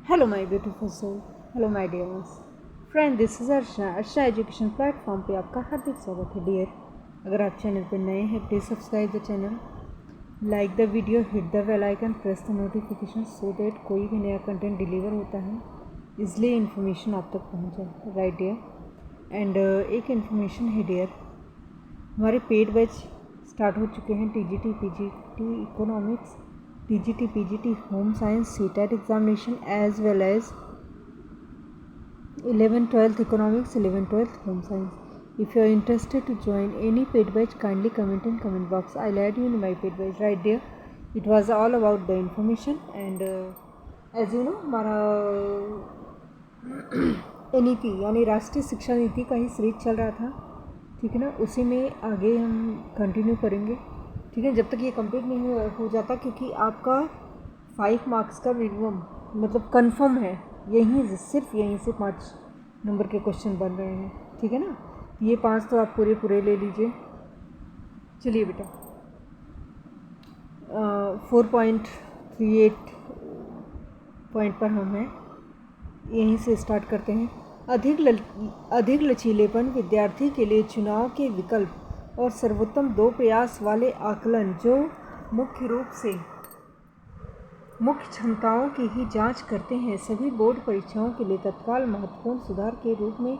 Hello, my beautiful soul. Hello, my dear ones. Friend, this is Arshana education platform पे आपका हार्दिक स्वागत है dear. अगर आप चैनल पर नए हैं please subscribe the channel, like the video, hit the bell icon, press the notification so that कोई भी नया कंटेंट डिलीवर होता है इसलिए इन्फॉर्मेशन आप तक पहुँच जाए। Right dear. एंड एक इन्फॉर्मेशन है डियर, हमारे पेड बैच स्टार्ट हो चुके हैं। TGT PGT economics, TGT PGT Home Science CTET examination as well as 11th-12th Economics, 11th-12th Home Science. If you are interested to join any paid batch, kindly comment in comment box. I'll add you in my paid batch. Right there, it was all about the information and as you know हमारा NEP यानी राष्ट्रीय शिक्षा नीति का ही series चल रहा था, ठीक है ना। उसी में आगे हम कंटिन्यू करेंगे, ठीक है, जब तक ये कंप्लीट नहीं हो जाता, क्योंकि आपका 5 मार्क्स का मिनिमम मतलब कंफर्म है, सिर्फ यहीं से 5 नंबर के क्वेश्चन बन रहे हैं, ठीक है ना। ये 5 तो आप पूरे ले लीजिए। चलिए बेटा, 4.38 पॉइंट पर हम हैं, यहीं से स्टार्ट करते हैं। अधिक लचीलेपन विद्यार्थी के लिए चुनाव के विकल्प और सर्वोत्तम 2 प्रयास वाले आकलन जो मुख्य रूप से मुख्य क्षमताओं की ही जांच करते हैं, सभी बोर्ड परीक्षाओं के लिए तत्काल महत्वपूर्ण सुधार के रूप में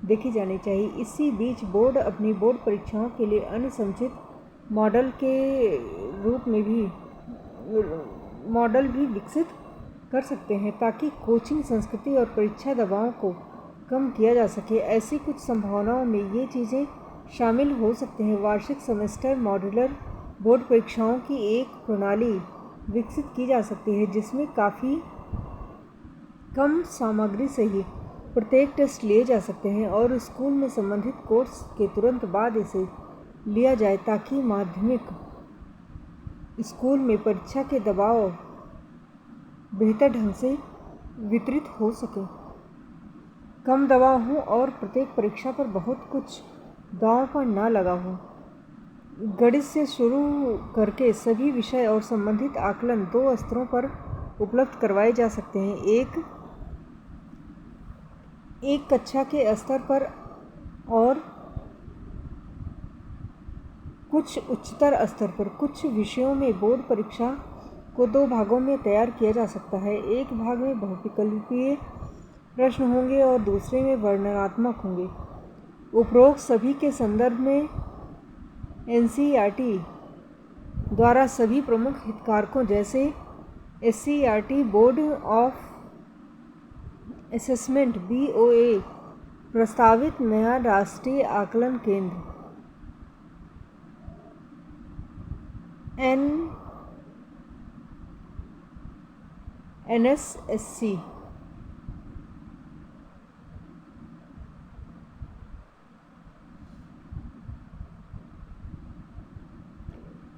देखे जाने चाहिए। इसी बीच बोर्ड अपनी बोर्ड परीक्षाओं के लिए अन्य समुचित मॉडल भी विकसित कर सकते हैं ताकि कोचिंग संस्कृति और परीक्षा दबाव को कम किया जा सके। ऐसी कुछ संभावनाओं में ये चीज़ें शामिल हो सकते हैं। वार्षिक सेमेस्टर मॉड्यूलर बोर्ड परीक्षाओं की एक प्रणाली विकसित की जा सकती है जिसमें काफ़ी कम सामग्री से ही प्रत्येक टेस्ट लिए जा सकते हैं और स्कूल में संबंधित कोर्स के तुरंत बाद इसे लिया जाए ताकि माध्यमिक स्कूल में परीक्षा के दबाव बेहतर ढंग से वितरित हो सके, कम दबाव हो और प्रत्येक परीक्षा पर बहुत कुछ दांव पर ना लगा हो। गणित से शुरू करके सभी विषय और संबंधित आकलन 2 स्तरों पर उपलब्ध करवाए जा सकते हैं, एक कक्षा के स्तर पर और कुछ उच्चतर स्तर पर। कुछ विषयों में बोर्ड परीक्षा को 2 भागों में तैयार किया जा सकता है। एक भाग में बहुविकल्पीय प्रश्न होंगे और दूसरे में वर्णनात्मक होंगे। उपरोक्त सभी के संदर्भ में NCERT द्वारा सभी प्रमुख हितधारकों जैसे SCERT, board of assessment BOA, प्रस्तावित नया राष्ट्रीय आकलन केंद्र NSSC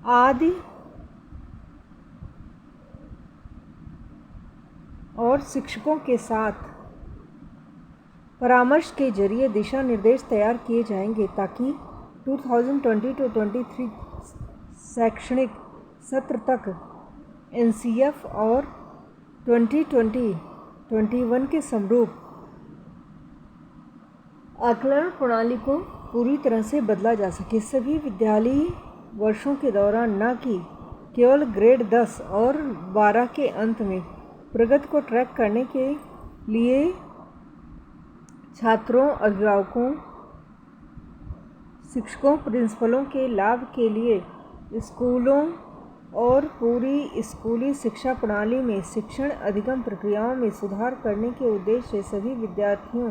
आदि और शिक्षकों के साथ परामर्श के जरिए दिशा निर्देश तैयार किए जाएंगे ताकि 2020-23 शैक्षणिक सत्र तक NCF और 2020-21 के समरूप आकलन प्रणाली को पूरी तरह से बदला जा सके। सभी विद्यालयी वर्षों के दौरान न कि केवल ग्रेड 10 और 12 के अंत में प्रगति को ट्रैक करने के लिए छात्रों, अभिभावकों, शिक्षकों, प्रिंसिपलों के लाभ के लिए स्कूलों और पूरी स्कूली शिक्षा प्रणाली में शिक्षण अधिगम प्रक्रियाओं में सुधार करने के उद्देश्य से सभी विद्यार्थियों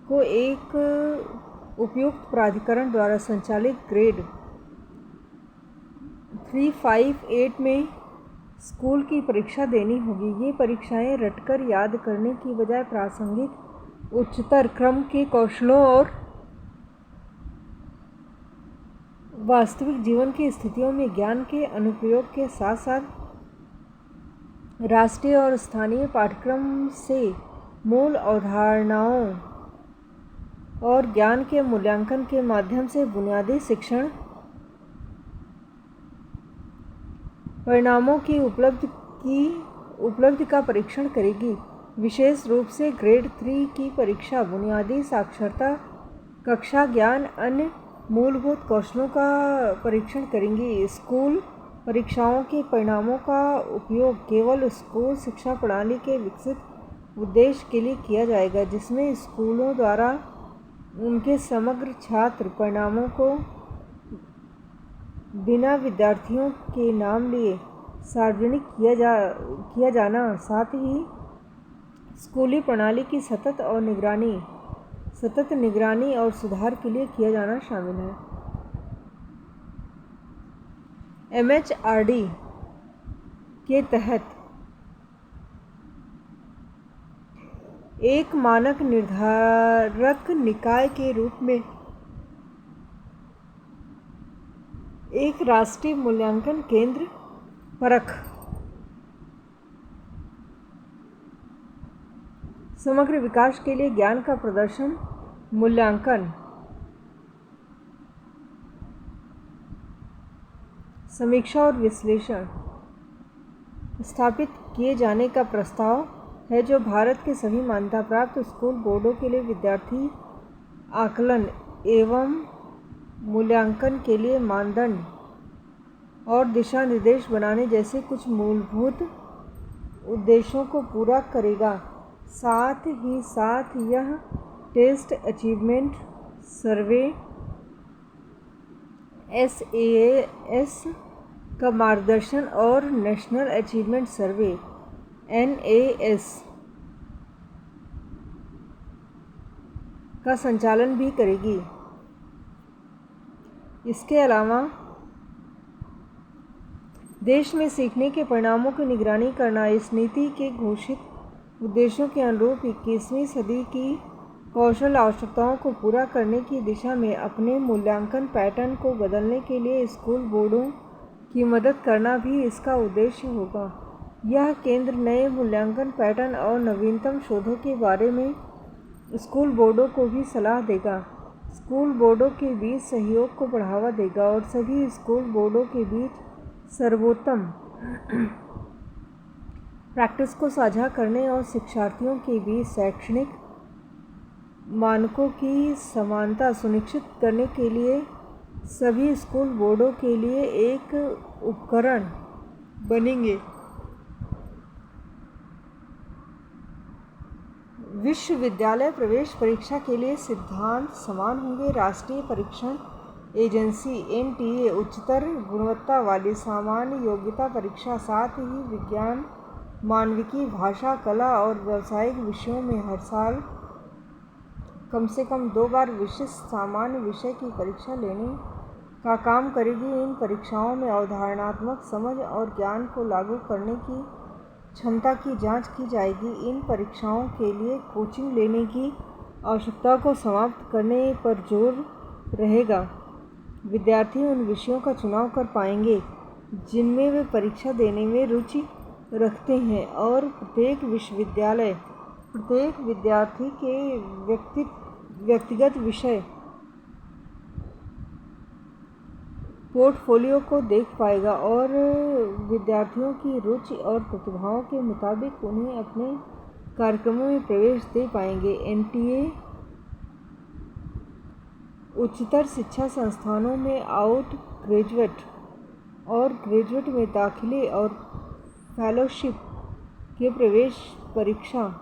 को एक उपयुक्त प्राधिकरण द्वारा संचालित ग्रेड 358 में स्कूल की परीक्षा देनी होगी। ये परीक्षाएं रटकर याद करने की बजाय प्रासंगिक उच्चतर क्रम के कौशलों और वास्तविक जीवन की स्थितियों में ज्ञान के अनुप्रयोग के साथ साथ राष्ट्रीय और स्थानीय पाठ्यक्रम से मूल अवधारणाओं और ज्ञान के मूल्यांकन के माध्यम से बुनियादी शिक्षण परिणामों की उपलब्धि का परीक्षण करेगी। विशेष रूप से ग्रेड 3 की परीक्षा बुनियादी साक्षरता, कक्षा ज्ञान, अन्य मूलभूत कौशलों का परीक्षण करेंगी। स्कूल परीक्षाओं के परिणामों का उपयोग केवल स्कूल शिक्षा प्रणाली के विकसित उद्देश्य के लिए किया जाएगा, जिसमें स्कूलों द्वारा उनके समग्र छात्र परिणामों को बिना विद्यार्थियों के नाम लिए सार्वजनिक किया जाना, साथ ही स्कूली प्रणाली की सतत निगरानी और सुधार के लिए किया जाना शामिल है। MHRD के तहत एक मानक निर्धारक निकाय के रूप में एक राष्ट्रीय मूल्यांकन केंद्र परख समग्र विकास के लिए ज्ञान का प्रदर्शन मूल्यांकन समीक्षा और विश्लेषण स्थापित किए जाने का प्रस्ताव है, जो भारत के सभी मान्यता प्राप्त स्कूल बोर्डों के लिए विद्यार्थी आकलन एवं मूल्यांकन के लिए मानदंड और दिशा निर्देश बनाने जैसे कुछ मूलभूत उद्देश्यों को पूरा करेगा। साथ ही साथ यह टेस्ट अचीवमेंट सर्वे SAAS का मार्गदर्शन और नेशनल अचीवमेंट सर्वे NAS का संचालन भी करेगी। इसके अलावा देश में सीखने के परिणामों की निगरानी करना इस नीति के घोषित उद्देश्यों के अनुरूप 21वीं सदी की कौशल आवश्यकताओं को पूरा करने की दिशा में अपने मूल्यांकन पैटर्न को बदलने के लिए स्कूल बोर्डों की मदद करना भी इसका उद्देश्य होगा। यह केंद्र नए मूल्यांकन पैटर्न और नवीनतम शोधों के बारे में स्कूल बोर्डों को भी सलाह देगा, स्कूल बोर्डों के बीच सहयोग को बढ़ावा देगा और सभी स्कूल बोर्डों के बीच सर्वोत्तम प्रैक्टिस को साझा करने और शिक्षार्थियों के बीच शैक्षणिक मानकों की समानता सुनिश्चित करने के लिए सभी स्कूल बोर्डों के लिए एक उपकरण बनेंगे। विश्वविद्यालय प्रवेश परीक्षा के लिए सिद्धांत समान होंगे। राष्ट्रीय परीक्षण एजेंसी NTA उच्चतर गुणवत्ता वाली सामान्य योग्यता परीक्षा, साथ ही विज्ञान, मानविकी, भाषा, कला और व्यावसायिक विषयों में हर साल कम से कम 2 बार विशिष्ट सामान्य विषय की परीक्षा लेने का काम करेगी। इन परीक्षाओं में अवधारणात्मक समझ और ज्ञान को लागू करने की क्षमता की जांच की जाएगी। इन परीक्षाओं के लिए कोचिंग लेने की आवश्यकता को समाप्त करने पर जोर रहेगा। विद्यार्थी उन विषयों का चुनाव कर पाएंगे जिनमें वे परीक्षा देने में रुचि रखते हैं और प्रत्येक विद्यार्थी के व्यक्तिगत विषय पोर्टफोलियो को देख पाएगा और विद्यार्थियों की रुचि और प्रतिभाओं के मुताबिक उन्हें अपने कार्यक्रमों में प्रवेश दे पाएंगे। NTA उच्चतर शिक्षा संस्थानों में आउट ग्रेजुएट और ग्रेजुएट में दाखिले और फेलोशिप के प्रवेश परीक्षा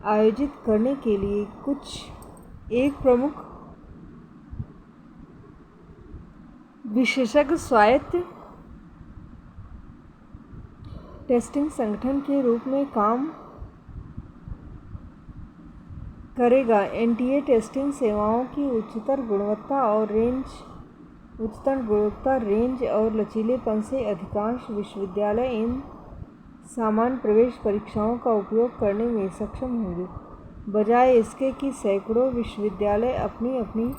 आयोजित करने के लिए एक प्रमुख विशेषज्ञ स्वायत्त टेस्टिंग संगठन के रूप में काम करेगा। NTA टेस्टिंग सेवाओं की उच्चतर गुणवत्ता रेंज और लचीलेपन से अधिकांश विश्वविद्यालय इन सामान्य प्रवेश परीक्षाओं का उपयोग करने में सक्षम होंगे, बजाय इसके कि सैकड़ों विश्वविद्यालय अपनी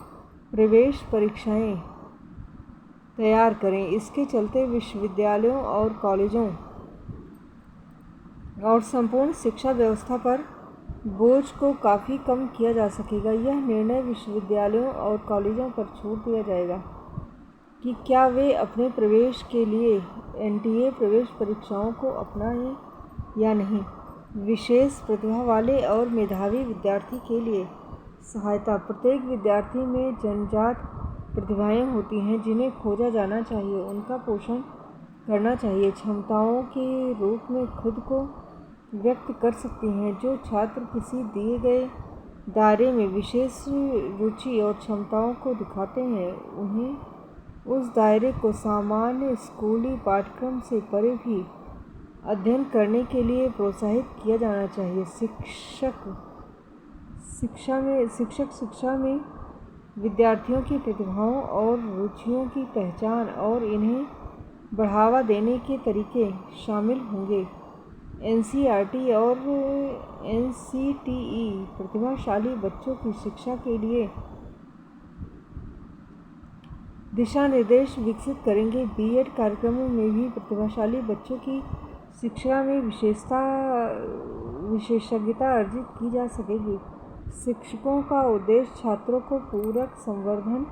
प्रवेश परीक्षाएं तैयार करें। इसके चलते विश्वविद्यालयों और कॉलेजों और संपूर्ण शिक्षा व्यवस्था पर बोझ को काफ़ी कम किया जा सकेगा। यह निर्णय विश्वविद्यालयों और कॉलेजों पर छोड़ दिया जाएगा कि क्या वे अपने प्रवेश के लिए NTA प्रवेश परीक्षाओं को अपनाएं या नहीं। विशेष प्रतिभा वाले और मेधावी विद्यार्थी के लिए सहायता। प्रत्येक विद्यार्थी में जन्मजात प्रतिभाएं होती हैं जिन्हें खोजा जाना चाहिए, उनका पोषण करना चाहिए। क्षमताओं के रूप में खुद को व्यक्त कर सकती हैं। जो छात्र किसी दिए गए दायरे में विशेष रुचि और क्षमताओं को दिखाते हैं, उन्हें उस दायरे को सामान्य स्कूली पाठ्यक्रम से परे भी अध्ययन करने के लिए प्रोत्साहित किया जाना चाहिए। शिक्षक शिक्षा में विद्यार्थियों की प्रतिभाओं और रुचियों की पहचान और इन्हें बढ़ावा देने के तरीके शामिल होंगे। एनसीईआरटी और एनसीटीई प्रतिभाशाली बच्चों की शिक्षा के लिए दिशा निर्देश विकसित करेंगे। बीएड कार्यक्रमों में भी प्रतिभाशाली बच्चों की शिक्षा में विशेषज्ञता अर्जित की जा सकेगी। शिक्षकों का उद्देश्य छात्रों को पूरक संवर्धन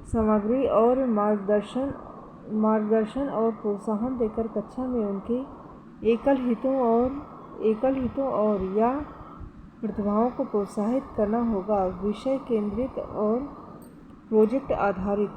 सामग्री और मार्गदर्शन और प्रोत्साहन देकर कक्षा में उनके एकल हितों और या प्रतिभाओं को प्रोत्साहित करना होगा। विषय केंद्रित और प्रोजेक्ट आधारित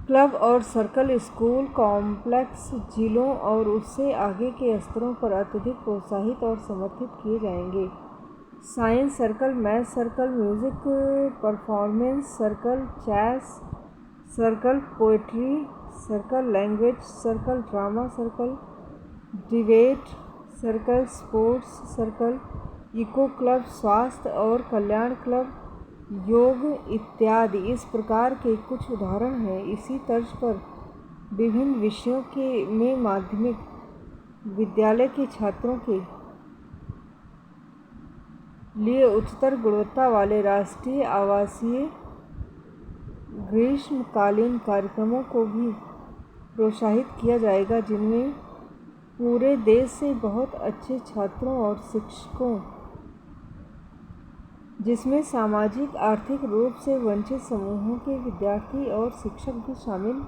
क्लब और सर्कल स्कूल कॉम्प्लेक्स जिलों और उससे आगे के स्तरों पर अत्यधिक प्रोत्साहित और समर्थित किए जाएंगे। Science circle, math circle, music performance circle, chess circle, poetry circle, language circle, drama circle, debate circle, sports circle, eco club, स्वास्थ्य और कल्याण क्लब, योग इत्यादि इस प्रकार के कुछ उदाहरण हैं। इसी तर्ज पर विभिन्न विषयों में माध्यमिक विद्यालय के छात्रों के लिए उच्चतर गुणवत्ता वाले राष्ट्रीय आवासीय ग्रीष्मकालीन कार्यक्रमों को भी प्रोत्साहित किया जाएगा, जिनमें पूरे देश से बहुत अच्छे छात्रों और शिक्षकों, जिसमें सामाजिक आर्थिक रूप से वंचित समूहों के विद्यार्थी और शिक्षक भी शामिल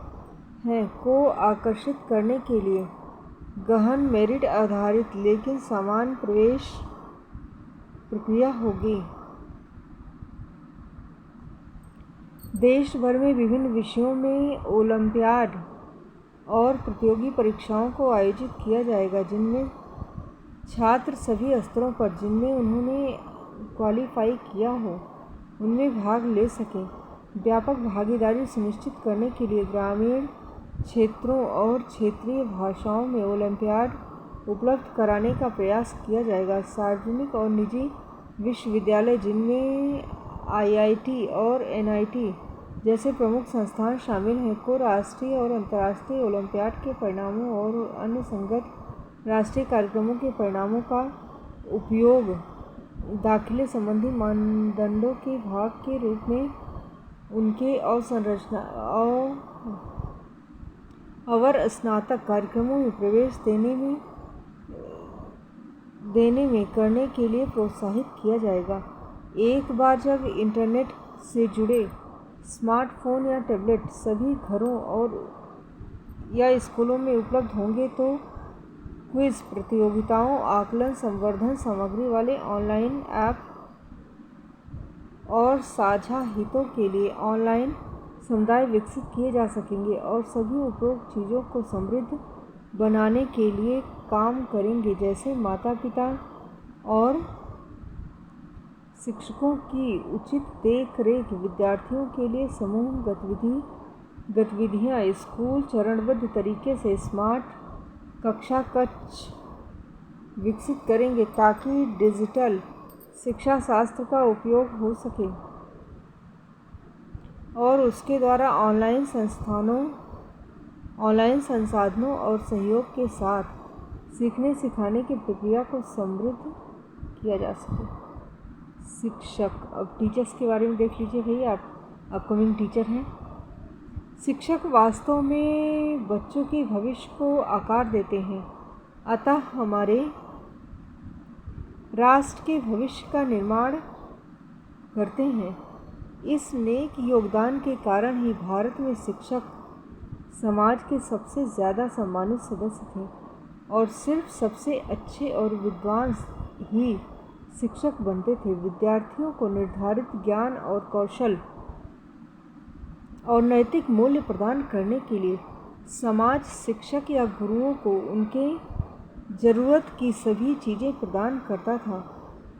हैं, को आकर्षित करने के लिए गहन मेरिट आधारित लेकिन समान प्रवेश प्रक्रिया होगी। देश भर में विभिन्न विषयों में ओलंपियाड और प्रतियोगी परीक्षाओं को आयोजित किया जाएगा, जिनमें छात्र सभी स्तरों पर जिनमें उन्होंने क्वालिफाई किया हो उनमें भाग ले सकें। व्यापक भागीदारी सुनिश्चित करने के लिए ग्रामीण क्षेत्रों और क्षेत्रीय भाषाओं में ओलंपियाड उपलब्ध कराने का प्रयास किया जाएगा। सार्वजनिक और निजी विश्वविद्यालय, जिनमें आईआईटी और एनआईटी जैसे प्रमुख संस्थान शामिल हैं, को राष्ट्रीय और अंतर्राष्ट्रीय ओलंपियाड के परिणामों और अन्य संगत राष्ट्रीय कार्यक्रमों के परिणामों का उपयोग दाखिले संबंधी मानदंडों के भाग के रूप में उनके अवर स्नातक कार्यक्रमों में प्रवेश देने में करने के लिए प्रोत्साहित किया जाएगा। एक बार जब इंटरनेट से जुड़े स्मार्टफोन या टैबलेट सभी घरों और या स्कूलों में उपलब्ध होंगे, तो क्विज़ प्रतियोगिताओं, आकलन संवर्धन सामग्री वाले ऑनलाइन ऐप और साझा हितों के लिए ऑनलाइन समुदाय विकसित किए जा सकेंगे और सभी उपरोक्त चीज़ों को समृद्ध बनाने के लिए काम करेंगे, जैसे माता-पिता और शिक्षकों की उचित देख-रेख, विद्यार्थियों के लिए समूह गतिविधियाँ, स्कूल चरणबद्ध तरीके से स्मार्ट कक्षा कक्ष विकसित करेंगे ताकि डिजिटल शिक्षा शास्त्र का उपयोग हो सके और उसके द्वारा ऑनलाइन संसाधनों और सहयोग के साथ सीखने सिखाने की प्रक्रिया को समृद्ध किया जा सके। शिक्षक, अब टीचर्स के बारे में देख लीजिए भई, आप अपकमिंग टीचर हैं। शिक्षक वास्तव में बच्चों के भविष्य को आकार देते हैं, अतः हमारे राष्ट्र के भविष्य का निर्माण करते हैं। इस नेक योगदान के कारण ही भारत में शिक्षक समाज के सबसे ज़्यादा सम्मानित सदस्य थे और सिर्फ सबसे अच्छे और विद्वान ही शिक्षक बनते थे। विद्यार्थियों को निर्धारित ज्ञान और कौशल और नैतिक मूल्य प्रदान करने के लिए समाज शिक्षक या गुरुओं को उनके ज़रूरत की सभी चीज़ें प्रदान करता था।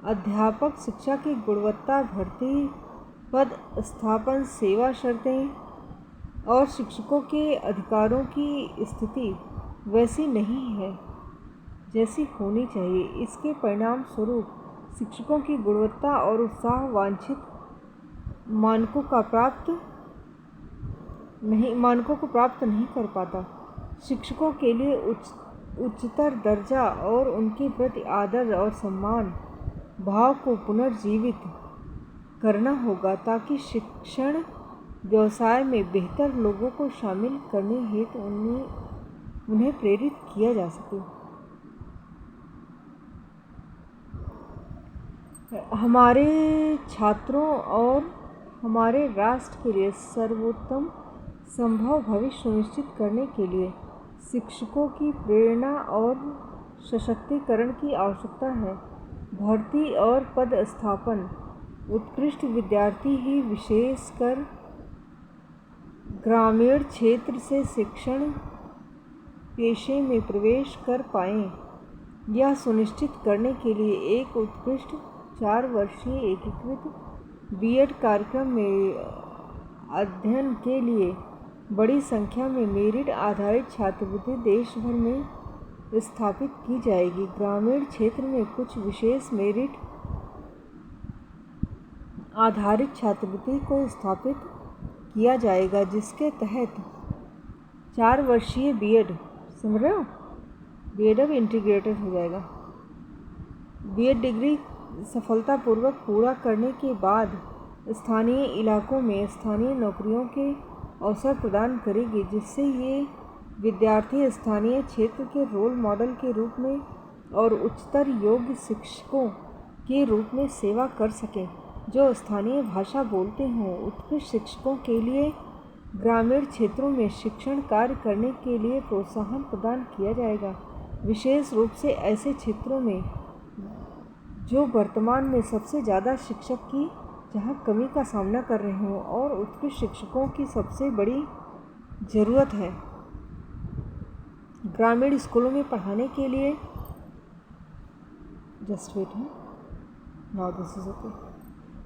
अध्यापक शिक्षा की गुणवत्ता, भर्ती, पद स्थापन, सेवा शर्तें और शिक्षकों के अधिकारों की स्थिति वैसी नहीं है जैसी होनी चाहिए। इसके परिणाम स्वरूप शिक्षकों की गुणवत्ता और उत्साह वांछित मानकों को प्राप्त नहीं कर पाता। शिक्षकों के लिए उच्चतर दर्जा और उनके प्रति आदर और सम्मान भाव को पुनर्जीवित करना होगा ताकि शिक्षण व्यवसाय में बेहतर लोगों को शामिल करने हेतु उन्हें प्रेरित किया जा सके। हमारे छात्रों और हमारे राष्ट्र के लिए सर्वोत्तम संभव भविष्य सुनिश्चित करने के लिए शिक्षकों की प्रेरणा और सशक्तिकरण की आवश्यकता है। भर्ती और पद स्थापन उत्कृष्ट विद्यार्थी ही विशेषकर ग्रामीण क्षेत्र से शिक्षण पेशे में प्रवेश कर पाएं। यह सुनिश्चित करने के लिए एक उत्कृष्ट 4 वर्षीय एकीकृत बीएड कार्यक्रम में अध्ययन के लिए बड़ी संख्या में मेरिट आधारित छात्रवृत्ति देश भर में स्थापित की जाएगी। ग्रामीण क्षेत्र में कुछ विशेष मेरिट आधारित छात्रवृत्ति को स्थापित किया जाएगा जिसके तहत 4 वर्षीय बीएड, समझ रहे हो, बीएड अब इंटीग्रेटेड हो जाएगा। बीएड डिग्री सफलतापूर्वक पूरा करने के बाद स्थानीय इलाकों में स्थानीय नौकरियों के अवसर प्रदान करेगी जिससे ये विद्यार्थी स्थानीय क्षेत्र के रोल मॉडल के रूप में और उच्चतर योग्य शिक्षकों के रूप में सेवा कर सकें जो स्थानीय भाषा बोलते हों। उत्कृष्ट शिक्षकों के लिए ग्रामीण क्षेत्रों में शिक्षण कार्य करने के लिए प्रोत्साहन प्रदान किया जाएगा, विशेष रूप से ऐसे क्षेत्रों में जो वर्तमान में सबसे ज़्यादा शिक्षक की जहां कमी का सामना कर रहे हों और उत्कृष्ट शिक्षकों की सबसे बड़ी ज़रूरत है। ग्रामीण स्कूलों में पढ़ाने के लिए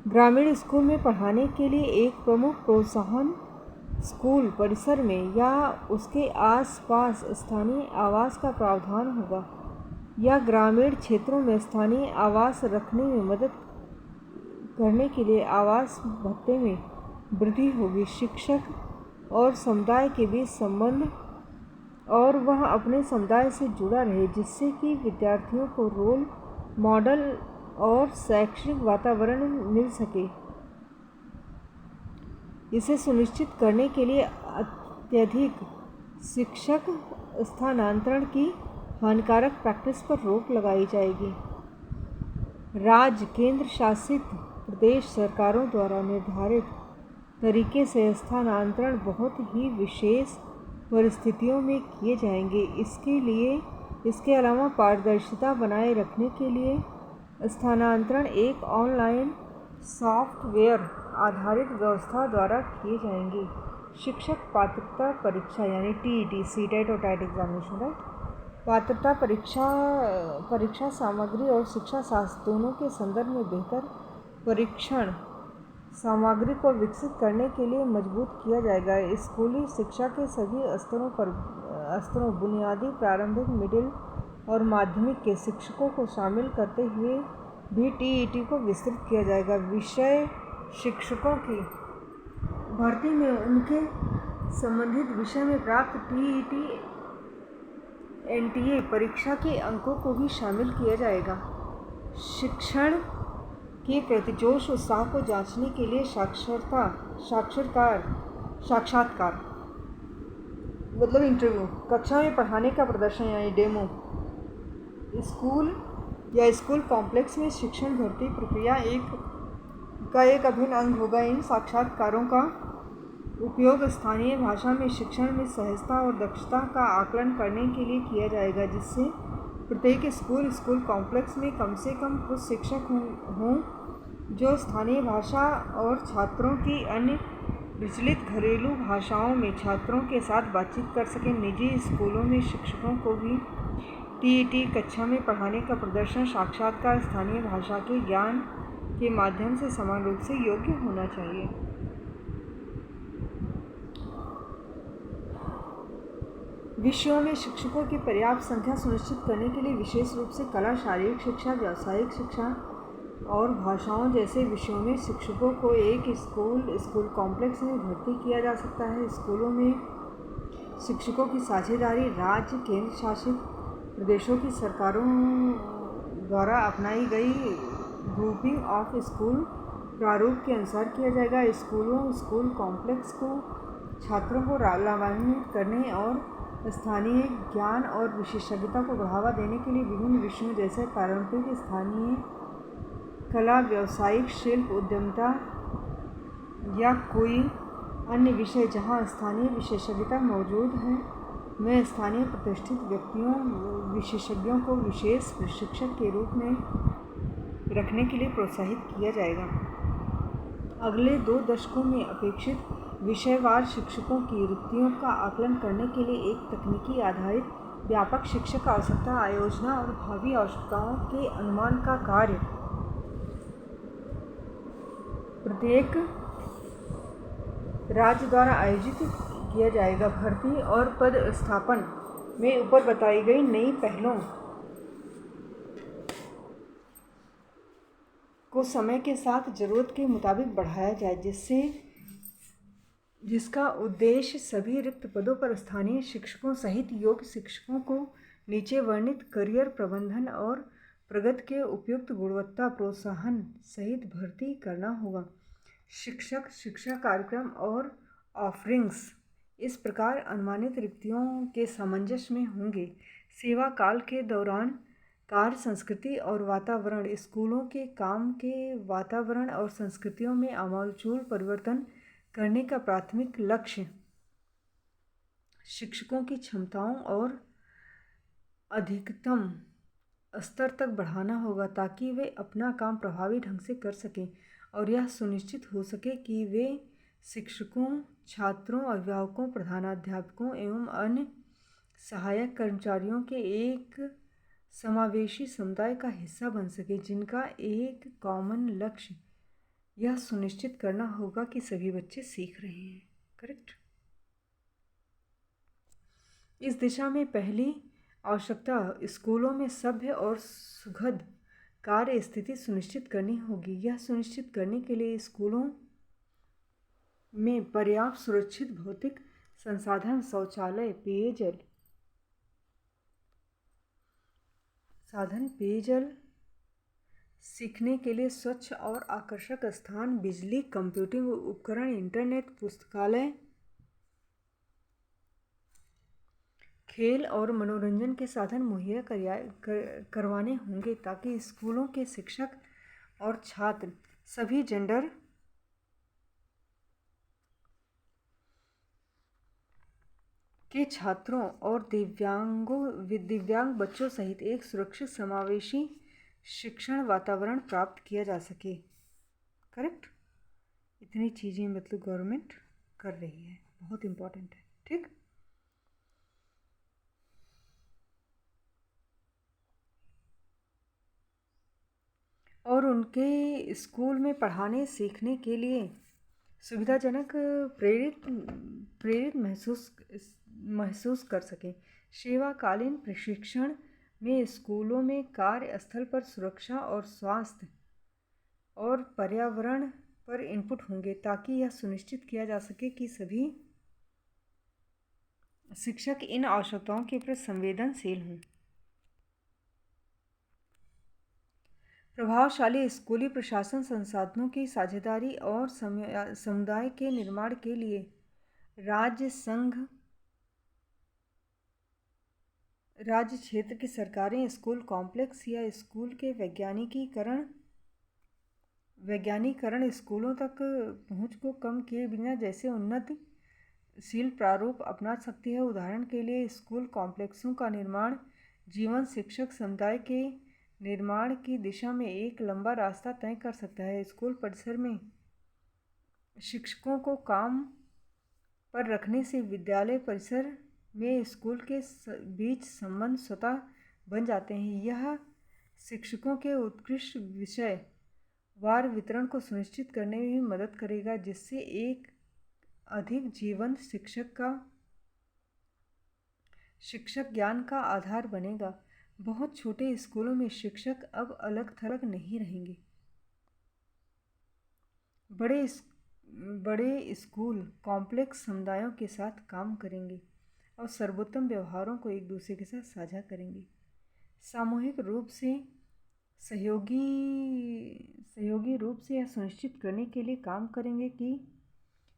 ग्रामीण स्कूल में पढ़ाने के लिए एक प्रमुख प्रोत्साहन स्कूल परिसर में या उसके आसपास स्थानीय आवास का प्रावधान होगा। यह ग्रामीण क्षेत्रों में स्थानीय आवास रखने में मदद करने के लिए आवास भत्ते में वृद्धि होगी। शिक्षक और समुदाय के बीच संबंध और वह अपने समुदाय से जुड़ा रहे जिससे कि विद्यार्थियों को रोल मॉडल और शैक्षणिक वातावरण मिल सके। इसे सुनिश्चित करने के लिए अत्यधिक शिक्षक स्थानांतरण की हानिकारक प्रैक्टिस पर रोक लगाई जाएगी। राज्य केंद्र शासित प्रदेश सरकारों द्वारा निर्धारित तरीके से स्थानांतरण बहुत ही विशेष परिस्थितियों में किए जाएंगे। इसके अलावा पारदर्शिता बनाए रखने के लिए स्थानांतरण एक ऑनलाइन सॉफ्टवेयर आधारित व्यवस्था द्वारा किए जाएंगे। शिक्षक पात्रता परीक्षा यानी टीईटी, सीटेट और टेट एग्जामिनेशन, राइट। पात्रता परीक्षा सामग्री और शिक्षा शास्त्र दोनों के संदर्भ में बेहतर परीक्षण सामग्री को विकसित करने के लिए मजबूत किया जाएगा। स्कूली शिक्षा के सभी स्तरों बुनियादी, प्रारंभिक, मिडिल और माध्यमिक के शिक्षकों को शामिल करते हुए भी टीईटी को विस्तृत किया जाएगा। विषय शिक्षकों की भर्ती में उनके संबंधित विषय में प्राप्त टीईटी एनटीए परीक्षा के अंकों को भी शामिल किया जाएगा। शिक्षण के प्रतिजोश उत्साह को जांचने के लिए साक्षात्कार मतलब इंटरव्यू, कक्षा में पढ़ाने का प्रदर्शन यानी डेमो, स्कूल कॉम्प्लेक्स में शिक्षण भर्ती प्रक्रिया एक अभिन्न अंग होगा। इन साक्षात्कारों का उपयोग स्थानीय भाषा में शिक्षण में सहजता और दक्षता का आकलन करने के लिए किया जाएगा, जिससे प्रत्येक स्कूल कॉम्प्लेक्स में कम से कम कुछ शिक्षक हों जो स्थानीय भाषा और छात्रों की अन्य प्रचलित घरेलू भाषाओं में छात्रों के साथ बातचीत कर सकें। निजी स्कूलों में शिक्षकों को भी टीईटी कक्षा में पढ़ाने का प्रदर्शन साक्षात्कार स्थानीय भाषा के ज्ञान के माध्यम से समान रूप से योग्य होना चाहिए। विषयों में शिक्षकों की पर्याप्त संख्या सुनिश्चित करने के लिए विशेष रूप से कला, शारीरिक शिक्षा, व्यावसायिक शिक्षा और भाषाओं जैसे विषयों में शिक्षकों को एक स्कूल कॉम्प्लेक्स में भर्ती किया जा सकता है। स्कूलों में शिक्षकों की साझेदारी राज्य, केंद्र शासित प्रदेशों की सरकारों द्वारा अपनाई गई ग्रुपिंग ऑफ स्कूल प्रारूप के अनुसार किया जाएगा। स्कूल कॉम्प्लेक्स को छात्रों को लाभान्वित करने और स्थानीय ज्ञान और विशेषज्ञता को बढ़ावा देने के लिए विभिन्न विषयों जैसे पारंपरिक स्थानीय कला, व्यावसायिक शिल्प, उद्यमिता या कोई अन्य विषय जहां स्थानीय विशेषज्ञता मौजूद है में स्थानीय प्रतिष्ठित विशेषज्ञों को विशेष प्रशिक्षक के रूप में रखने के लिए प्रोत्साहित किया जाएगा। अगले 2 दशकों में अपेक्षित विषयवार शिक्षकों की रिक्तियों का आकलन करने के लिए एक तकनीकी आधारित व्यापक शिक्षक आवश्यकता आयोजना और भावी आवश्यकताओं के अनुमान का कार्य प्रत्येक राज्य द्वारा आयोजित किया जाएगा। भर्ती और पद स्थापन में ऊपर बताई गई नई पहलों को समय के साथ ज़रूरत के मुताबिक बढ़ाया जाए, जिसका उद्देश्य सभी रिक्त पदों पर स्थानीय शिक्षकों सहित योग्य शिक्षकों को नीचे वर्णित करियर प्रबंधन और प्रगति के उपयुक्त गुणवत्ता प्रोत्साहन सहित भर्ती करना होगा। शिक्षक, शिक्षा कार्यक्रम और ऑफरिंग्स इस प्रकार अनुमानित रिक्तियों के सामंजस्य में होंगे। सेवा काल के दौरान कार्य संस्कृति और वातावरण स्कूलों के काम के वातावरण और संस्कृतियों में आमूलचूल परिवर्तन करने का प्राथमिक लक्ष्य शिक्षकों की क्षमताओं और अधिकतम स्तर तक बढ़ाना होगा ताकि वे अपना काम प्रभावी ढंग से कर सकें और यह सुनिश्चित हो सके कि वे शिक्षकों, छात्रों, अभिभावकों, प्रधानाध्यापकों एवं अन्य सहायक कर्मचारियों के एक समावेशी समुदाय का हिस्सा बन सके जिनका एक कॉमन लक्ष्य यह सुनिश्चित करना होगा कि सभी बच्चे सीख रहे हैं। करेक्ट। इस दिशा में पहली आवश्यकता स्कूलों में सभ्य और सुखद कार्य स्थिति सुनिश्चित करनी होगी। यह सुनिश्चित करने के लिए स्कूलों में पर्याप्त सुरक्षित भौतिक संसाधन, शौचालय, पेयजल, सीखने के लिए स्वच्छ और आकर्षक स्थान, बिजली, कंप्यूटिंग उपकरण, इंटरनेट, पुस्तकालय, खेल और मनोरंजन के साधन मुहैया करवाने होंगे ताकि स्कूलों के शिक्षक और छात्र सभी जेंडर के छात्रों और दिव्यांग बच्चों सहित एक सुरक्षित समावेशी शिक्षण वातावरण प्राप्त किया जा सके। करेक्ट। इतनी चीज़ें मतलब गवर्नमेंट कर रही है, बहुत इम्पोर्टेंट है। ठीक। और उनके स्कूल में पढ़ाने सीखने के लिए सुविधाजनक प्रेरित महसूस कर सकें। सेवाकालीन प्रशिक्षण में स्कूलों में कार्यस्थल पर सुरक्षा और स्वास्थ्य और पर्यावरण पर इनपुट होंगे ताकि यह सुनिश्चित किया जा सके कि सभी शिक्षक इन आवश्यकताओं के प्रति संवेदनशील हों। प्रभावशाली स्कूली प्रशासन संसाधनों की साझेदारी और समुदाय के निर्माण के लिए राज्य, संघ, राज्य क्षेत्र की सरकारें स्कूल कॉम्प्लेक्स या स्कूल के वैज्ञानिकीकरण वैज्ञानिकरण स्कूलों तक पहुंच को कम किए बिना जैसे उन्नतशील प्रारूप अपना सकती है। उदाहरण के लिए स्कूल कॉम्प्लेक्सों का निर्माण जीवन शिक्षक समुदाय के निर्माण की दिशा में एक लंबा रास्ता तय कर सकता है। स्कूल परिसर में शिक्षकों को काम पर रखने से विद्यालय परिसर में स्कूल के बीच संबंध स्वतः बन जाते हैं। यह शिक्षकों के उत्कृष्ट विषय वार वितरण को सुनिश्चित करने में भी मदद करेगा, जिससे एक अधिक जीवंत शिक्षक ज्ञान का आधार बनेगा। बहुत छोटे स्कूलों में शिक्षक अब अलग थलग नहीं रहेंगे। बड़े स्कूल कॉम्प्लेक्स समुदायों के साथ काम करेंगे और सर्वोत्तम व्यवहारों को एक दूसरे के साथ साझा करेंगे। सामूहिक रूप से सहयोगी रूप से यह सुनिश्चित करने के लिए काम करेंगे कि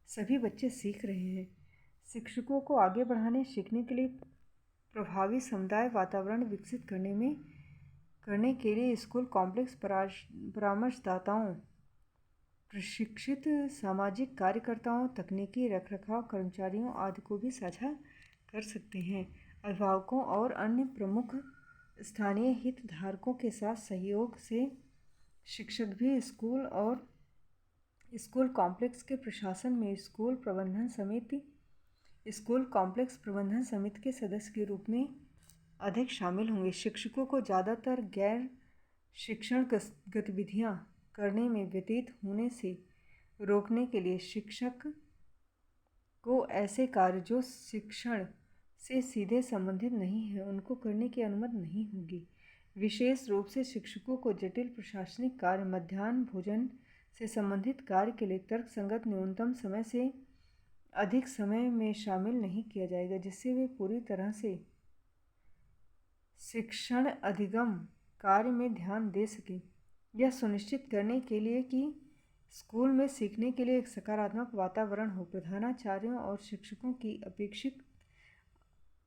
सभी बच्चे सीख रहे हैं। शिक्षकों को आगे बढ़ाने सीखने के लिए प्रभावी समुदाय वातावरण विकसित करने के लिए स्कूल कॉम्प्लेक्स परामर्शदाताओं, प्रशिक्षित सामाजिक कार्यकर्ताओं, तकनीकी रखरखाव कर्मचारियों आदि को भी साझा कर सकते हैं। अभिभावकों और अन्य प्रमुख स्थानीय हितधारकों के साथ सहयोग से शिक्षक भी स्कूल कॉम्प्लेक्स के प्रशासन में स्कूल कॉम्प्लेक्स प्रबंधन समिति के सदस्य के रूप में अधिक शामिल होंगे। शिक्षकों को ज़्यादातर गैर शिक्षण गतिविधियाँ करने में व्यतीत होने से रोकने के लिए शिक्षक को ऐसे कार्य जो शिक्षण से सीधे संबंधित नहीं है उनको करने की अनुमति नहीं होगी। विशेष रूप से शिक्षकों को जटिल प्रशासनिक कार्य, मध्याह्न भोजन से संबंधित कार्य के लिए तर्कसंगत न्यूनतम समय से अधिक समय में शामिल नहीं किया जाएगा, जिससे वे पूरी तरह से शिक्षण अधिगम कार्य में ध्यान दे सकें। यह सुनिश्चित करने के लिए कि स्कूल में सीखने के लिए एक सकारात्मक वातावरण हो, प्रधानाचार्यों और शिक्षकों की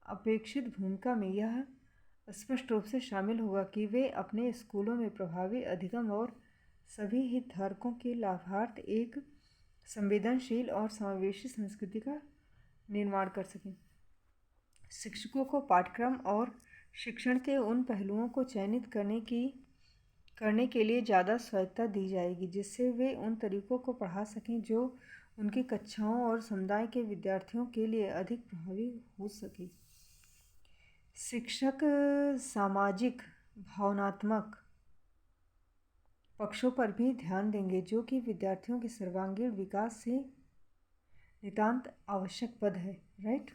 अपेक्षित भूमिका में यह स्पष्ट रूप से शामिल होगा कि वे अपने स्कूलों में प्रभावी अधिगम और सभी हितधारकों के लाभार्थ एक संवेदनशील और समावेशी संस्कृति का निर्माण कर सकें। शिक्षकों को पाठ्यक्रम और शिक्षण के उन पहलुओं को चयनित करने के लिए ज़्यादा स्वायत्तता दी जाएगी, जिससे वे उन तरीकों को पढ़ा सकें जो उनकी कक्षाओं और समुदाय के विद्यार्थियों के लिए अधिक प्रभावी हो सके। शिक्षक सामाजिक भावनात्मक पक्षों पर भी ध्यान देंगे, जो कि विद्यार्थियों के सर्वांगीण विकास से नितांत आवश्यक पद है। राइट।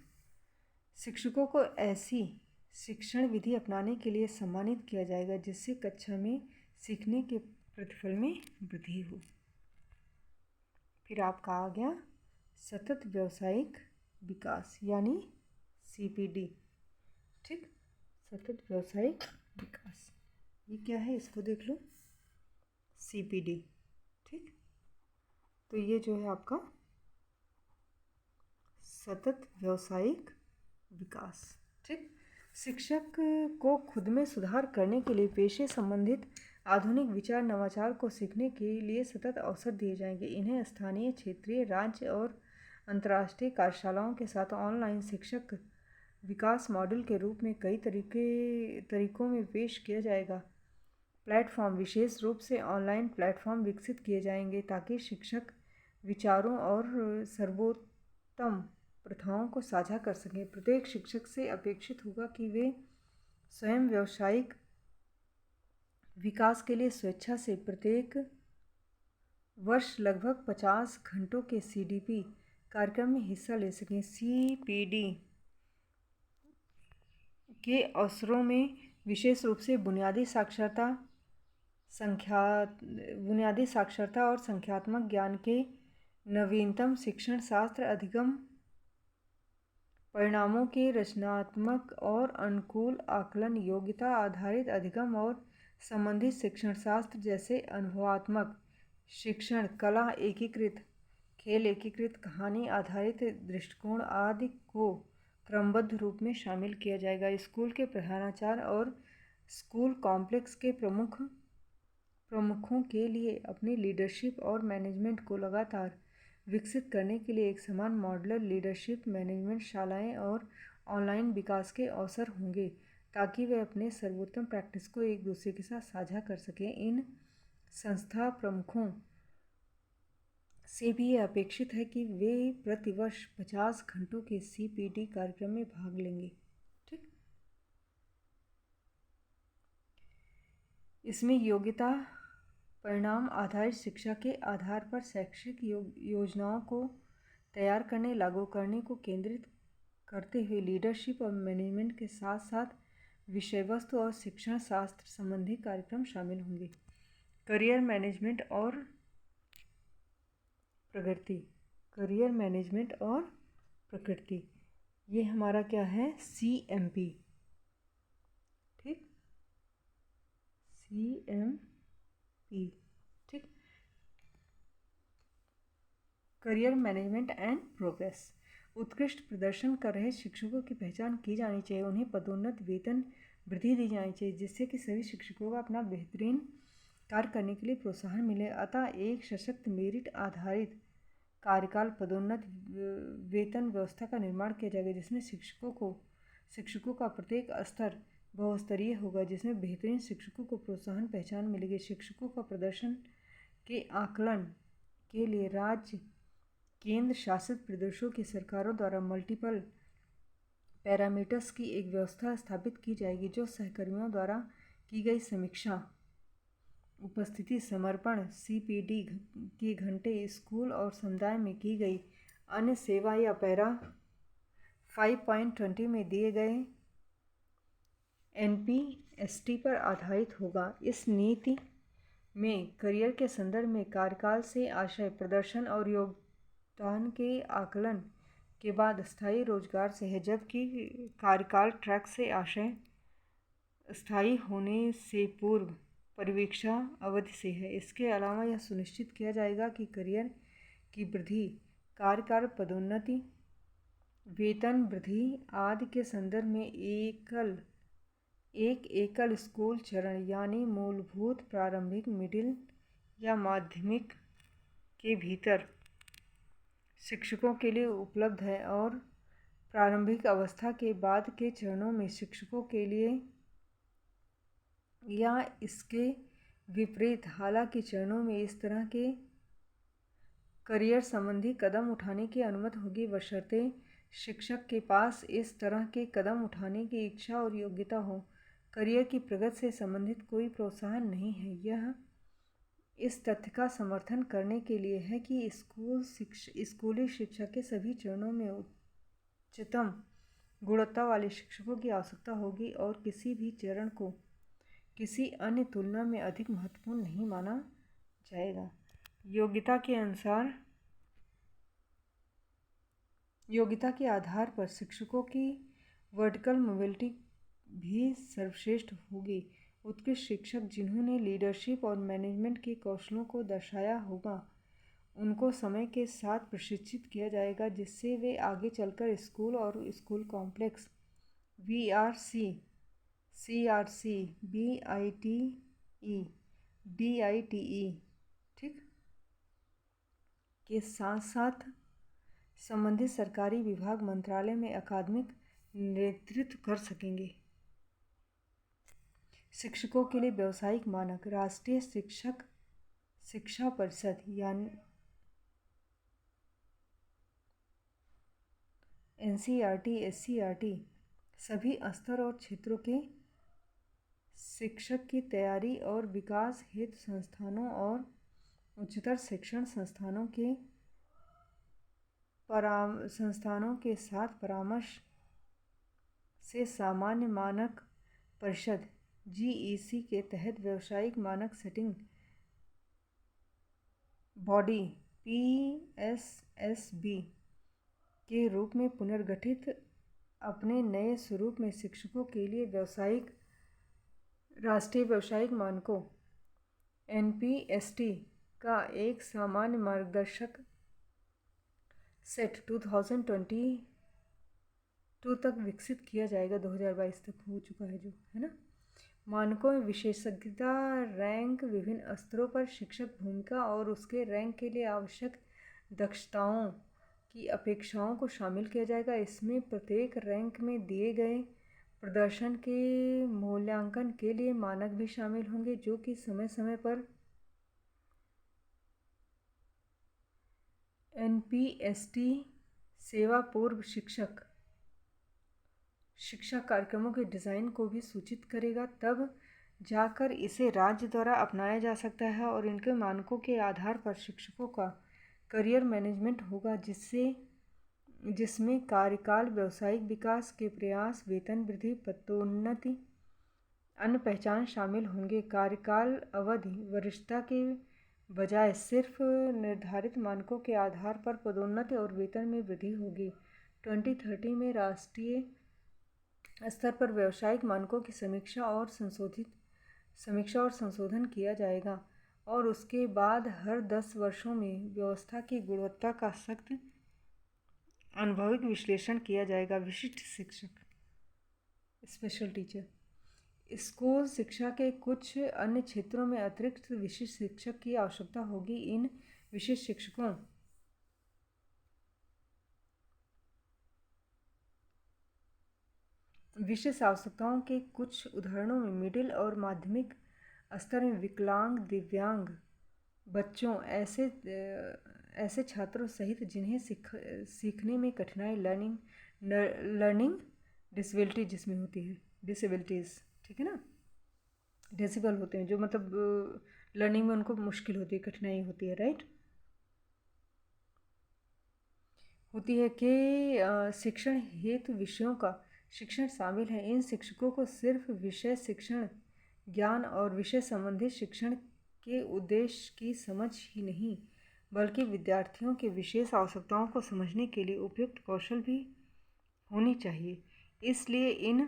शिक्षकों को ऐसी शिक्षण विधि अपनाने के लिए सम्मानित किया जाएगा जिससे कक्षा में सीखने के प्रतिफल में वृद्धि हो। फिर आपका आ गया सतत व्यावसायिक विकास यानी CPD। ठीक, सतत व्यावसायिक विकास ये क्या है, इसको देख लो, CPD। ठीक, तो ये जो है आपका सतत व्यावसायिक विकास। ठीक, शिक्षक को खुद में सुधार करने के लिए पेशे संबंधित आधुनिक विचार नवाचार को सीखने के लिए सतत अवसर दिए जाएंगे। इन्हें स्थानीय, क्षेत्रीय, राज्य और अंतर्राष्ट्रीय कार्यशालाओं के साथ ऑनलाइन शिक्षक विकास मॉडल के रूप में कई तरीकों में पेश किया जाएगा। प्लेटफॉर्म, विशेष रूप से ऑनलाइन प्लेटफॉर्म विकसित किए जाएंगे ताकि शिक्षक विचारों और सर्वोत्तम प्रथाओं को साझा कर सकें। प्रत्येक शिक्षक से अपेक्षित होगा कि वे स्वयं व्यावसायिक विकास के लिए स्वेच्छा से प्रत्येक वर्ष लगभग 50 घंटों के CDP कार्यक्रम में हिस्सा ले सकें। CPD के अवसरों में विशेष रूप से बुनियादी साक्षरता और संख्यात्मक ज्ञान के नवीनतम शिक्षण शास्त्र अधिगम परिणामों के रचनात्मक और अनुकूल आकलन, योग्यता आधारित अधिगम और संबंधित शिक्षण शास्त्र जैसे अनुभवात्मक शिक्षण, कला एकीकृत, खेल एकीकृत, कहानी आधारित दृष्टिकोण आदि को क्रमबद्ध रूप में शामिल किया जाएगा। स्कूल के प्रधानाचार्य और स्कूल कॉम्प्लेक्स के प्रमुख प्रमुखों के लिए अपनी लीडरशिप और मैनेजमेंट को लगातार विकसित करने के लिए एक समान मॉडलर लीडरशिप मैनेजमेंट शालाएं और ऑनलाइन विकास के अवसर होंगे, ताकि वे अपने सर्वोत्तम प्रैक्टिस को एक दूसरे के साथ साझा कर सकें। इन संस्था प्रमुखों से भी यह अपेक्षित है कि वे प्रतिवर्ष 50 घंटों के CPD कार्यक्रम में भाग लेंगे। ठीक, इसमें योग्यता परिणाम आधारित शिक्षा के आधार पर शैक्षिक योजनाओं को तैयार करने, लागू करने को केंद्रित करते हुए लीडरशिप और मैनेजमेंट के साथ साथ विषय वस्तु और शिक्षण शास्त्र संबंधी कार्यक्रम शामिल होंगे। करियर मैनेजमेंट और प्रगति, करियर मैनेजमेंट और प्रकृति, ये हमारा क्या है, CMP। ठीक, CMP। ठीक, करियर मैनेजमेंट एंड प्रोग्रेस। उत्कृष्ट प्रदर्शन कर रहे शिक्षकों की पहचान की जानी चाहिए, उन्हें पदोन्नति, वेतन वृद्धि दी जानी चाहिए, जिससे कि सभी शिक्षकों को अपना बेहतरीन कार्य करने के लिए प्रोत्साहन मिले। अतः एक सशक्त मेरिट आधारित कार्यकाल, पदोन्नति, वेतन व्यवस्था का निर्माण किया जाएगा, जिसमें शिक्षकों का प्रत्येक स्तर बहुस्तरीय होगा, जिसमें बेहतरीन शिक्षकों को प्रोत्साहन पहचान मिलेगी। शिक्षकों का प्रदर्शन के आकलन के लिए राज्य केंद्र शासित प्रदेशों की सरकारों द्वारा मल्टीपल पैरामीटर्स की एक व्यवस्था स्थापित की जाएगी, जो सहकर्मियों द्वारा की गई समीक्षा, उपस्थिति, समर्पण, CPD के घंटे, स्कूल और समुदाय में की गई अन्य सेवा या पैरा 5.20 में दिए गए NPST पर आधारित होगा। इस नीति में करियर के संदर्भ में कार्यकाल से आशय प्रदर्शन और योगदान के आकलन के बाद स्थायी रोजगार से है, जबकि कार्यकाल ट्रैक से आशय स्थायी होने से पूर्व परिवीक्षा अवधि से है। इसके अलावा यह सुनिश्चित किया जाएगा कि करियर की वृद्धि, कार्यकाल पदोन्नति, वेतन वृद्धि आदि के संदर्भ में एक एकल स्कूल चरण यानी मूलभूत, प्रारंभिक, मिडिल या माध्यमिक के भीतर शिक्षकों के लिए उपलब्ध है, और प्रारंभिक अवस्था के बाद के चरणों में शिक्षकों के लिए या इसके विपरीत। हालांकि चरणों में इस तरह के करियर संबंधी कदम उठाने की अनुमति होगी, बशर्ते शिक्षक के पास इस तरह के कदम उठाने की इच्छा और योग्यता हो। करियर की प्रगति से संबंधित कोई प्रोत्साहन नहीं है। यह इस तथ्य का समर्थन करने के लिए है कि स्कूली शिक्षा के सभी चरणों में उच्चतम गुणवत्ता वाले शिक्षकों की आवश्यकता होगी, और किसी भी चरण को किसी अन्य तुलना में अधिक महत्वपूर्ण नहीं माना जाएगा। योग्यता के आधार पर शिक्षकों की वर्टिकल मोबिलिटी भी सर्वश्रेष्ठ होगी। उत्कृष्ट शिक्षक जिन्होंने लीडरशिप और मैनेजमेंट के कौशलों को दर्शाया होगा, उनको समय के साथ प्रशिक्षित किया जाएगा, जिससे वे आगे चलकर स्कूल और school complex, VRC, CRC, BITE, DITE, ठीक, के साथ साथ संबंधित सरकारी विभाग, मंत्रालय में अकादमिक नेतृत्व कर सकेंगे। शिक्षकों के लिए व्यावसायिक मानक। राष्ट्रीय शिक्षक शिक्षा परिषद यानी NCERT, SCERT सभी स्तर और क्षेत्रों के शिक्षक की तैयारी और विकास हेतु संस्थानों और उच्चतर शिक्षण संस्थानों के साथ परामर्श से सामान्य मानक परिषद GEC के तहत व्यावसायिक मानक सेटिंग बॉडी PSSB के रूप में पुनर्गठित अपने नए स्वरूप में शिक्षकों के लिए राष्ट्रीय व्यावसायिक मानकों NPST का एक सामान्य मार्गदर्शक सेट 2022 तक विकसित किया जाएगा। 2022 तक हो चुका है जो, है ना। मानकों में विशेषज्ञता रैंक विभिन्न स्तरों पर शिक्षक भूमिका और उसके रैंक के लिए आवश्यक दक्षताओं की अपेक्षाओं को शामिल किया जाएगा। इसमें प्रत्येक रैंक में दिए गए प्रदर्शन के मूल्यांकन के लिए मानक भी शामिल होंगे, जो कि समय समय पर एनपीएसटी सेवा पूर्व शिक्षा कार्यक्रमों के डिज़ाइन को भी सूचित करेगा। तब जाकर इसे राज्य द्वारा अपनाया जा सकता है और इनके मानकों के आधार पर शिक्षकों का करियर मैनेजमेंट होगा, जिसमें कार्यकाल, व्यावसायिक विकास के प्रयास, वेतन वृद्धि, पदोन्नति, अन्य पहचान शामिल होंगे। कार्यकाल अवधि वरिष्ठता के बजाय सिर्फ निर्धारित मानकों के आधार पर पदोन्नति और वेतन में वृद्धि होगी। 2030 में राष्ट्रीय स्तर पर व्यावसायिक मानकों की समीक्षा और संशोधन किया जाएगा और उसके बाद हर 10 वर्षों में व्यवस्था की गुणवत्ता का सख्त अनुभविक विश्लेषण किया जाएगा। विशिष्ट शिक्षक, स्पेशल टीचर, स्कूल शिक्षा के कुछ अन्य क्षेत्रों में अतिरिक्त विशिष्ट शिक्षक की आवश्यकता होगी। इन विशिष्ट शिक्षकों विशेष आवश्यकताओं के कुछ उदाहरणों में मिडिल और माध्यमिक स्तर में विकलांग, दिव्यांग बच्चों, ऐसे छात्रों सहित जिन्हें सीखने में कठिनाई, लर्निंग डिसेबिलिटी जिसमें होती है, डिसेबिलिटीज़, ठीक है ना, डिसेबल होते हैं, जो मतलब लर्निंग में उनको मुश्किल होती है, कठिनाई होती है, राइट, होती है कि शिक्षण हेतु विषयों का शिक्षण शामिल है। इन शिक्षकों को सिर्फ विषय शिक्षण ज्ञान और विषय संबंधित शिक्षण के उद्देश्य की समझ ही नहीं, बल्कि विद्यार्थियों के विशेष आवश्यकताओं को समझने के लिए उपयुक्त कौशल भी होनी चाहिए। इसलिए इन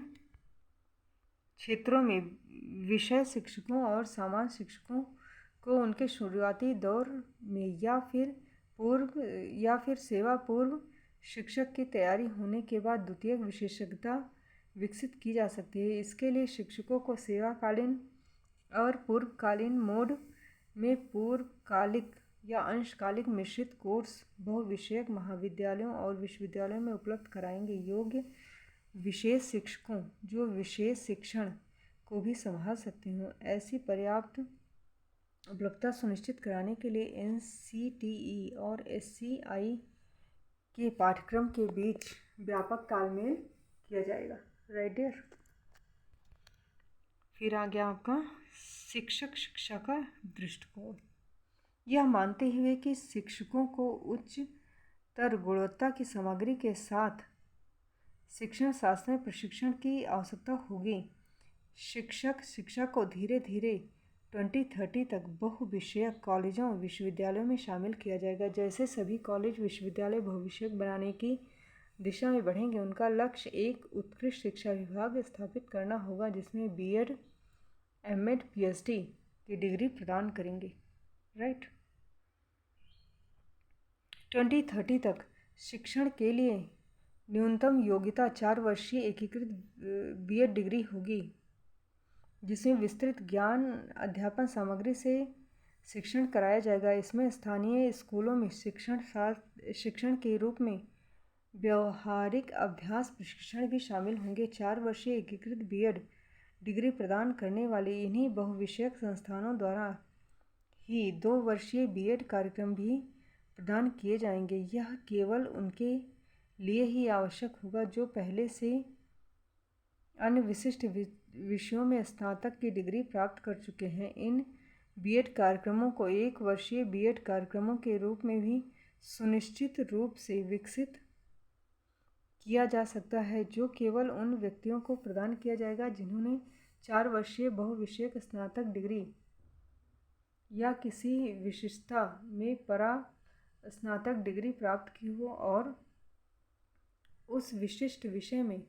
क्षेत्रों में विषय शिक्षकों और सामान्य शिक्षकों को उनके शुरुआती दौर में या फिर सेवा पूर्व शिक्षक की तैयारी होने के बाद द्वितीयक विशेषज्ञता विकसित की जा सकती है। इसके लिए शिक्षकों को सेवाकालीन और पूर्वकालीन मोड में पूर्वकालिक या अंशकालिक मिश्रित कोर्स बहुविषयक महाविद्यालयों और विश्वविद्यालयों में उपलब्ध कराएंगे। योग्य विशेष शिक्षकों जो विशेष शिक्षण को भी संभाल सकते हों, ऐसी पर्याप्त उपलब्धता सुनिश्चित कराने के लिए एनसीटीई और एससीआई के पाठ्यक्रम के बीच व्यापक तालमेल किया जाएगा, राइट डियर। फिर आ गया आपका शिक्षक शिक्षा का दृष्टिकोण। यह मानते हुए कि शिक्षकों को उच्चतर गुणवत्ता की सामग्री के साथ शिक्षण शास्त्र में प्रशिक्षण की आवश्यकता होगी, शिक्षक शिक्षा को धीरे धीरे 2030 तक बहुविषयक कॉलेजों और विश्वविद्यालयों में शामिल किया जाएगा। जैसे सभी कॉलेज विश्वविद्यालय बहुविषयक बनाने की दिशा में बढ़ेंगे, उनका लक्ष्य एक उत्कृष्ट शिक्षा विभाग स्थापित करना होगा जिसमें बीएड, एमएड, पीएचडी की डिग्री प्रदान करेंगे, राइट। 2030 तक शिक्षण के लिए न्यूनतम योग्यता 4 वर्षीय एकीकृत बीएड डिग्री होगी, जिसमें विस्तृत ज्ञान अध्यापन सामग्री से शिक्षण कराया जाएगा। इसमें स्थानीय स्कूलों में शिक्षण के रूप में व्यवहारिक अभ्यास प्रशिक्षण भी शामिल होंगे। 4 वर्षीय एकीकृत बीएड डिग्री प्रदान करने वाले इन्हीं बहुविषयक संस्थानों द्वारा ही 2 वर्षीय बीएड कार्यक्रम भी प्रदान किए जाएंगे। यह केवल उनके लिए ही आवश्यक होगा जो पहले से अन्य विशिष्ट विषयों में स्नातक की डिग्री प्राप्त कर चुके हैं। इन बीएड कार्यक्रमों को 1 वर्षीय बीएड कार्यक्रमों के रूप में भी सुनिश्चित रूप से विकसित किया जा सकता है, जो केवल उन व्यक्तियों को प्रदान किया जाएगा जिन्होंने 4 वर्षीय बहुविषयक स्नातक डिग्री या किसी विशिष्टता में परा स्नातक डिग्री प्राप्त की हो और उस विशिष्ट विषय में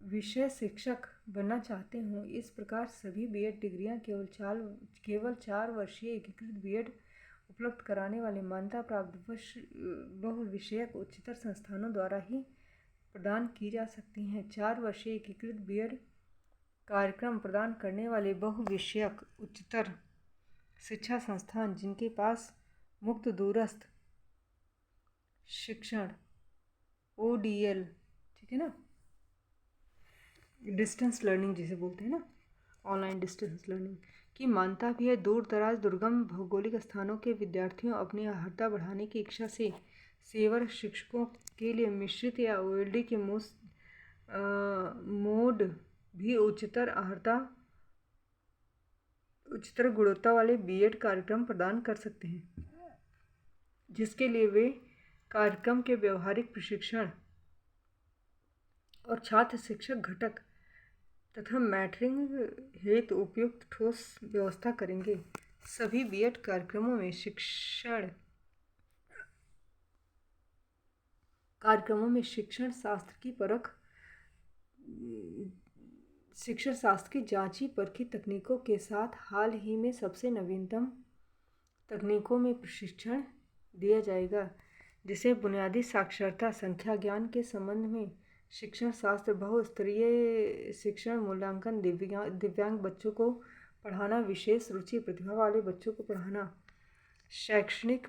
विषय शिक्षक बनना चाहते हों। इस प्रकार सभी बीएड डिग्रियां केवल 4 वर्षीय एकीकृत बीएड उपलब्ध कराने वाले मान्यता प्राप्त बहुविषयक उच्चतर संस्थानों द्वारा ही प्रदान की जा सकती हैं। 4 वर्षीय एकीकृत बीएड कार्यक्रम प्रदान करने वाले बहुविषयक उच्चतर शिक्षा संस्थान जिनके पास मुक्त दूरस्थ शिक्षण ODL, ठीक है ना, डिस्टेंस लर्निंग जिसे बोलते हैं ना, ऑनलाइन डिस्टेंस लर्निंग की मान्यता भी है। दूर दराज दुर्गम भौगोलिक स्थानों के विद्यार्थियों अपनी अर्हता बढ़ाने की इच्छा से सेवर शिक्षकों के लिए मिश्रित या OLD के मोड भी उच्चतर गुणवत्ता वाले BEd कार्यक्रम प्रदान कर सकते हैं, जिसके लिए वे कार्यक्रम के व्यवहारिक प्रशिक्षण और छात्र शिक्षक घटक तथा मैटरिंग हेतु उपयुक्त ठोस व्यवस्था करेंगे। सभी BEd कार्यक्रमों में शिक्षण शास्त्र की जांची परखी तकनीकों के साथ हाल ही में सबसे नवीनतम तकनीकों में प्रशिक्षण दिया जाएगा, जिसे बुनियादी साक्षरता, संख्या ज्ञान के संबंध में शिक्षण शास्त्र, बहुस्तरीय शिक्षण मूल्यांकन, दिव्यांग बच्चों को पढ़ाना, विशेष रुचि प्रतिभा वाले बच्चों को पढ़ाना, शैक्षणिक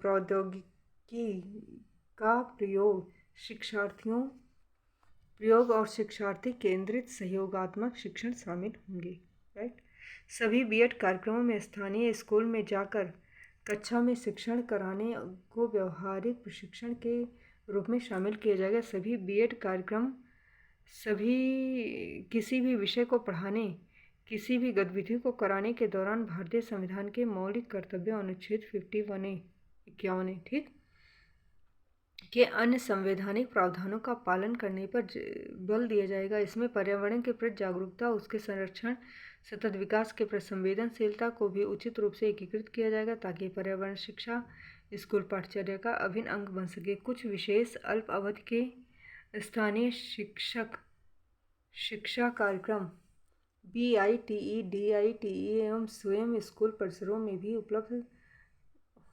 प्रौद्योगिकी का प्रयोग और शिक्षार्थी केंद्रित सहयोगात्मक शिक्षण शामिल होंगे। राइट। सभी BEd कार्यक्रमों में स्थानीय स्कूल में जाकर कक्षा में शिक्षण कराने को व्यवहारिक प्रशिक्षण के रूप में शामिल किया जाएगा। सभी BEd कार्यक्रम किसी भी विषय को पढ़ाने, किसी भी गतिविधि को कराने के दौरान भारतीय संविधान के मौलिक कर्तव्यों अनुच्छेद 51A ठीक के अन्य संवैधानिक प्रावधानों का पालन करने पर बल दिया जाएगा। इसमें पर्यावरण के प्रति जागरूकता, उसके संरक्षण, सतत विकास के प्रति संवेदनशीलता को भी उचित रूप से एकीकृत किया जाएगा, ताकि पर्यावरण शिक्षा स्कूल पाठ्यचर्या का अभिन्न अंग बन सके। कुछ विशेष अल्प अवधि के स्थानीय शिक्षा कार्यक्रम BITE, DITE एवं स्वयं स्कूल परिसरों में भी उपलब्ध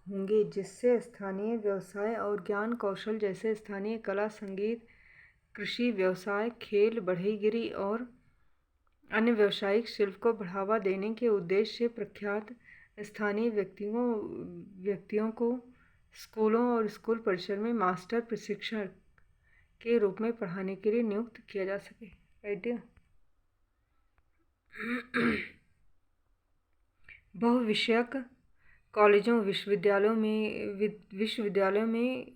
होंगे, जिससे स्थानीय व्यवसाय और ज्ञान कौशल जैसे स्थानीय कला, संगीत, कृषि, व्यवसाय, खेल, बढ़ईगिरी और अन्य व्यावसायिक शिल्प को बढ़ावा देने के उद्देश्य से प्रख्यात स्थानीय व्यक्तियों को स्कूलों और स्कूल परिसर में मास्टर प्रशिक्षण के रूप में पढ़ाने के लिए नियुक्त किया जा सके। राइट। बहुविषयक कॉलेजों, विश्वविद्यालयों में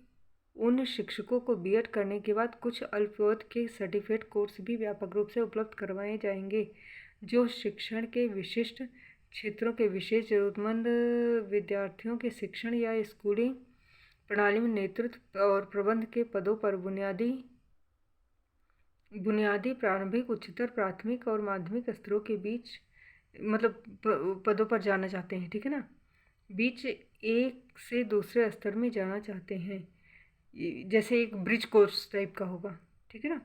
उन शिक्षकों को BEd करने के बाद कुछ अल्पअवधि के सर्टिफिकेट कोर्स भी व्यापक रूप से उपलब्ध करवाए जाएंगे, जो शिक्षण के विशिष्ट क्षेत्रों के विशेष जरूरतमंद विद्यार्थियों के शिक्षण या स्कूली प्रणाली में नेतृत्व और प्रबंध के पदों पर बुनियादी, प्रारंभिक, उच्चतर, प्राथमिक और माध्यमिक स्तरों के बीच पदों पर जाना चाहते हैं, ठीक है ना, बीच एक से दूसरे स्तर में जाना चाहते हैं, जैसे एक ब्रिज कोर्स टाइप का होगा, ठीक है ना।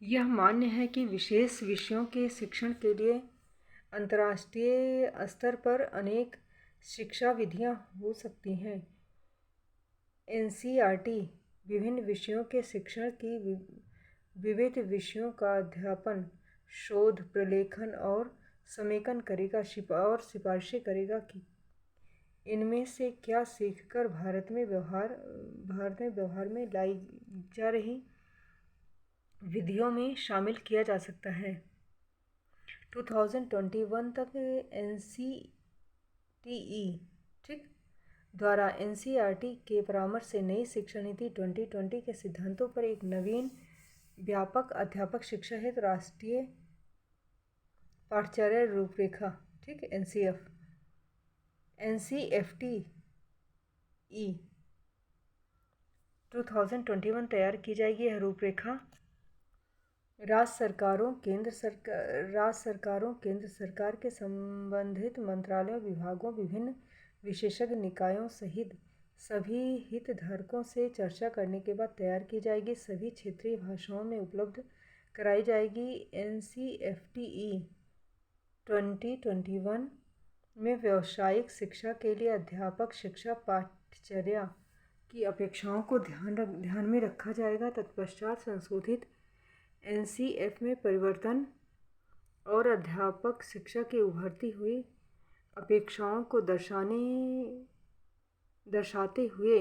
यह मान्य है कि विशेष विषयों के शिक्षण के लिए अंतर्राष्ट्रीय स्तर पर अनेक शिक्षा विधियां हो सकती हैं। NCERT विभिन्न विषयों के शिक्षण की विविध विषयों का अध्यापन, शोध, प्रलेखन और समेकन करेगा और सिफारिशें करेगा कि इनमें से क्या सीखकर भारत में व्यवहार में लाई जा रही विधियों में शामिल किया जा सकता है। 2021 तक NCTE ठीक द्वारा NCERT के परामर्श से नई शिक्षा नीति 2020 के सिद्धांतों पर एक नवीन व्यापक अध्यापक शिक्षा हेतु राष्ट्रीय पाठ्यचर्या रूपरेखा ठीक NCFTE 2021 तैयार की जाएगी। यह रूपरेखा राज्य सरकारों, केंद्र सरकार के संबंधित मंत्रालयों, विभागों, विभिन्न विशेषज्ञ निकायों सहित सभी हितधारकों से चर्चा करने के बाद तैयार की जाएगी। सभी क्षेत्रीय भाषाओं में उपलब्ध कराई जाएगी। NCFTE 2021 में व्यावसायिक शिक्षा के लिए अध्यापक शिक्षा पाठ्यचर्या की अपेक्षाओं को ध्यान में रखा जाएगा। तत्पश्चात संशोधित एनसीएफ में परिवर्तन और अध्यापक शिक्षा की उभरती हुई अपेक्षाओं को दर्शाते हुए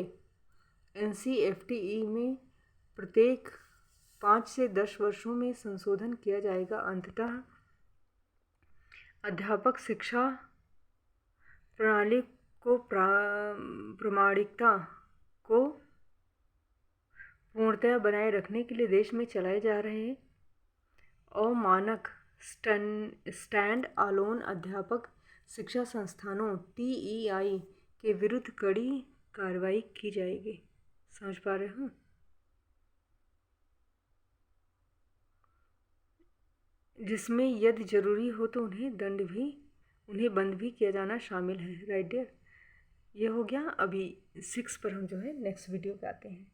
एनसीएफटीई में प्रत्येक 5 से 10 वर्षों में संशोधन किया जाएगा। अंततः अध्यापक शिक्षा प्रणाली को प्रामाणिकता को पूर्णतया बनाए रखने के लिए देश में चलाए जा रहे अमानक स्टैंड अलोन अध्यापक शिक्षा संस्थानों TEI के विरुद्ध कड़ी कार्रवाई की जाएगी। समझ पा रहे हो? जिसमें यदि जरूरी हो तो उन्हें बंद भी किया जाना शामिल है। राइट डियर, ये हो गया। अभी 6 पर हम जो है नेक्स्ट वीडियो पे आते हैं।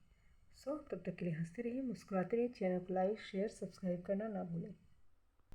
तब तक के लिए हंसते रहिए, मुस्कुराते रहिए। चैनल को लाइक, शेयर, सब्सक्राइब करना ना भूलें।